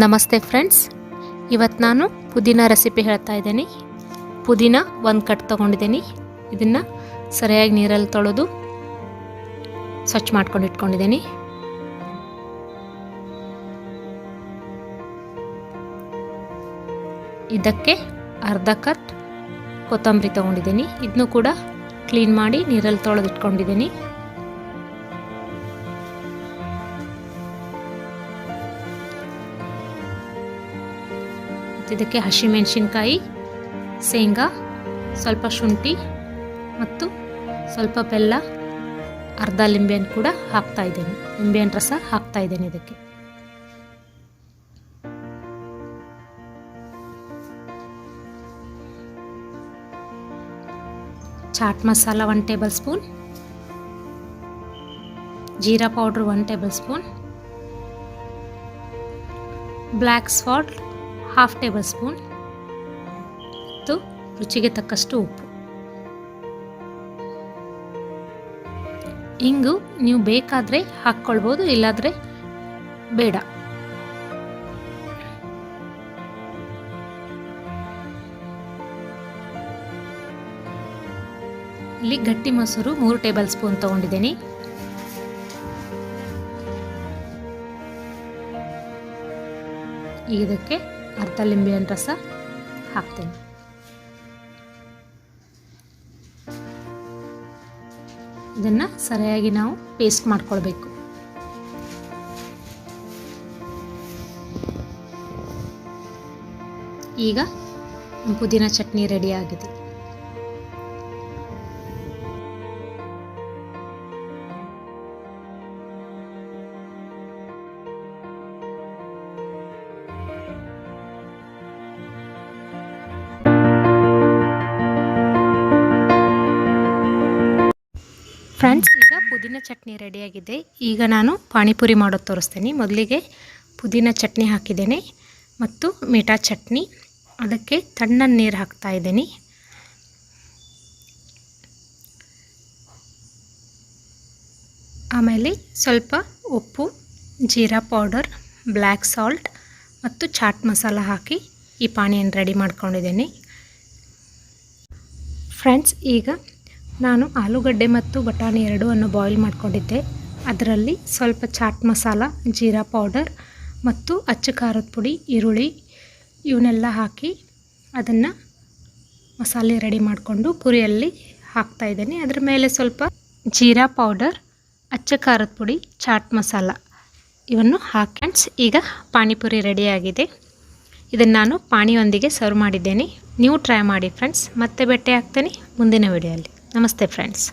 ನಮಸ್ತೆ ಫ್ರೆಂಡ್ಸ್, ಇವತ್ತು ನಾನು ಪುದೀನ ರೆಸಿಪಿ ಹೇಳ್ತಾ ಇದ್ದೀನಿ. ಪುದೀನ ಒಂದು ಕಟ್ ತೊಗೊಂಡಿದ್ದೀನಿ. ಇದನ್ನು ಸರಿಯಾಗಿ ನೀರಲ್ಲಿ ತೊಳೆದು ಸ್ವಚ್ಛ ಮಾಡ್ಕೊಂಡು ಇಟ್ಕೊಂಡಿದ್ದೀನಿ. ಇದಕ್ಕೆ ಅರ್ಧ ಕಟ್ ಕೊತ್ತಂಬರಿ ತೊಗೊಂಡಿದ್ದೀನಿ. ಇದನ್ನು ಕೂಡ ಕ್ಲೀನ್ ಮಾಡಿ ನೀರಲ್ಲಿ ತೊಳೆದು ಇಟ್ಕೊಂಡಿದ್ದೀನಿ. ಇದಕ್ಕೆ ಹಸಿಮೆಣಸಿನಕಾಯಿ, ಶೇಂಗಾ, ಸ್ವಲ್ಪ ಶುಂಠಿ ಮತ್ತು ಸ್ವಲ್ಪ ಬೆಲ್ಲ, ಅರ್ಧ ಲಿಂಬೆಹಣ್ಣು ಕೂಡ ಹಾಕ್ತಾ ಇದ್ದೀನಿ. ಲಿಂಬೆಹಣ್ಣು ರಸ ಹಾಕ್ತಾ ಇದ್ದೀನಿ. ಇದಕ್ಕೆ ಚಾಟ್ ಮಸಾಲ 1 ಟೇಬಲ್ ಸ್ಪೂನ್, ಜೀರಾ powder 1 tablespoon, black salt 1/2 tablespoon ಮತ್ತು ರುಚಿಗೆ ತಕ್ಕಷ್ಟು ಉಪ್ಪು. ಇಂಗು ನೀವು ಬೇಕಾದರೆ ಹಾಕ್ಕೊಳ್ಬೋದು, ಇಲ್ಲಾದರೆ ಬೇಡ. ಇಲ್ಲಿ ಗಟ್ಟಿ ಮೊಸರು 3 ಟೇಬಲ್ ಸ್ಪೂನ್ ತಗೊಂಡಿದ್ದೀನಿ. ಇದಕ್ಕೆ ಅರ್ಧ ಲಿಂಬೆಹಣ್ಣು ರಸ ಹಾಕ್ತೇನೆ. ಇದನ್ನು ಸರಿಯಾಗಿ ನಾವು ಪೇಸ್ಟ್ ಮಾಡ್ಕೊಳ್ಬೇಕು. ಈಗ ಪುದೀನ ಚಟ್ನಿ ರೆಡಿ ಆಗಿದೆ. ಫ್ರೆಂಡ್ಸ್, ಈಗ ಪುದೀನ ಚಟ್ನಿ ರೆಡಿಯಾಗಿದೆ. ಈಗ ನಾನು ಪಾನಿಪುರಿ ಮಾಡೋದು ತೋರಿಸ್ತೀನಿ. ಮೊದಲಿಗೆ ಪುದೀನ ಚಟ್ನಿ ಹಾಕಿದ್ದೇನೆ ಮತ್ತು ಮೀಠಾ ಚಟ್ನಿ. ಅದಕ್ಕೆ ತಣ್ಣನ ನೀರು ಹಾಕ್ತಾ ಇದ್ದೀನಿ. ಆಮೇಲೆ ಸ್ವಲ್ಪ ಉಪ್ಪು, ಜೀರಾ ಪೌಡರ್, ಬ್ಲ್ಯಾಕ್ ಸಾಲ್ಟ್ ಮತ್ತು ಚಾಟ್ ಮಸಾಲ ಹಾಕಿ ಈ ಪಾನಿಯನ್ನು ರೆಡಿ ಮಾಡ್ಕೊಂಡಿದ್ದೀನಿ. ಫ್ರೆಂಡ್ಸ್, ಈಗ ನಾನು ಆಲೂಗಡ್ಡೆ ಮತ್ತು ಬಟಾಣಿ ಎರಡೂ ಬಾಯ್ಲ್ ಮಾಡ್ಕೊಂಡಿದ್ದೆ. ಅದರಲ್ಲಿ ಸ್ವಲ್ಪ ಚಾಟ್ ಮಸಾಲ, ಜೀರಾ ಪೌಡರ್ ಮತ್ತು ಅಚ್ಚ ಖಾರದ ಪುಡಿ, ಈರುಳ್ಳಿ ಇವನ್ನೆಲ್ಲ ಹಾಕಿ ಅದನ್ನು ಮಸಾಲೆ ರೆಡಿ ಮಾಡಿಕೊಂಡು ಪುರಿಯಲ್ಲಿ ಹಾಕ್ತಾಯಿದ್ದೀನಿ. ಅದರ ಮೇಲೆ ಸ್ವಲ್ಪ ಜೀರಾ ಪೌಡರ್, ಅಚ್ಚ ಖಾರದ ಪುಡಿ, ಚಾಟ್ ಮಸಾಲ ಇವನ್ನು ಹಾಕಿ. ಫ್ರೆಂಡ್ಸ್, ಈಗ ಪಾನಿಪುರಿ ರೆಡಿಯಾಗಿದೆ. ಇದನ್ನು ನಾನು ಪಾನಿಯೊಂದಿಗೆ ಸರ್ವ್ ಮಾಡಿದ್ದೇನೆ. ನೀವು ಟ್ರೈ ಮಾಡಿ ಫ್ರೆಂಡ್ಸ್. ಮತ್ತೆ ಭೇಟಿ ಆಗ್ತೇನೆ ಮುಂದಿನ ವಿಡಿಯೋಲ್ಲಿ. ನಮಸ್ತೆ ಫ್ರೆಂಡ್ಸ್.